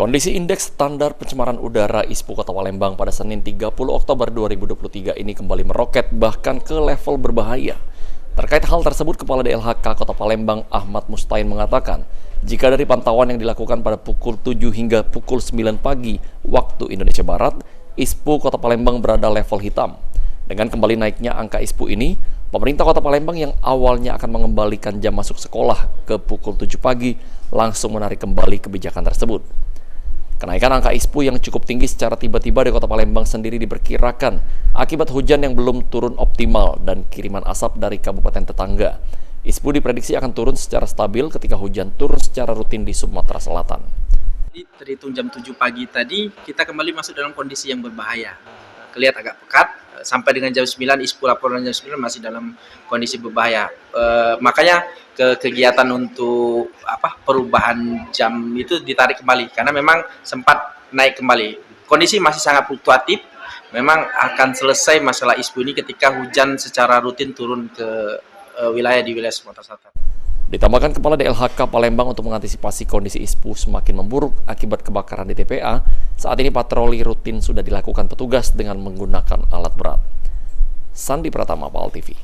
Kondisi indeks standar pencemaran udara ISPU Kota Palembang pada Senin 30 Oktober 2023 ini kembali meroket bahkan ke level berbahaya. Terkait hal tersebut, Kepala DLHK Kota Palembang Ahmad Mustain mengatakan, jika dari pantauan yang dilakukan pada pukul 7 hingga pukul 9 pagi waktu Indonesia Barat, ISPU Kota Palembang berada level hitam. Dengan kembali naiknya angka ISPU ini, pemerintah Kota Palembang yang awalnya akan mengembalikan jam masuk sekolah ke pukul 7 pagi langsung menarik kembali kebijakan tersebut. Kenaikan angka ISPU yang cukup tinggi secara tiba-tiba di Kota Palembang sendiri diperkirakan akibat hujan yang belum turun optimal dan kiriman asap dari kabupaten tetangga. ISPU diprediksi akan turun secara stabil ketika hujan turun secara rutin di Sumatera Selatan. Terhitung jam 7 pagi tadi, kita kembali masuk dalam kondisi yang berbahaya. Kelihatan agak pekat, sampai dengan jam 9, ISPU laporan jam 9 masih dalam kondisi berbahaya. Makanya kegiatan untuk perubahan jam itu ditarik kembali, karena memang sempat naik kembali. Kondisi masih sangat fluktuatif, memang akan selesai masalah ISPU ini ketika hujan secara rutin turun ke di wilayah Sumatera Selatan. Ditambahkan Kepala DLHK Palembang untuk mengantisipasi kondisi ISPU semakin memburuk akibat kebakaran di TPA, saat ini patroli rutin sudah dilakukan petugas dengan menggunakan alat berat. Sandi Pratama, PAL TV.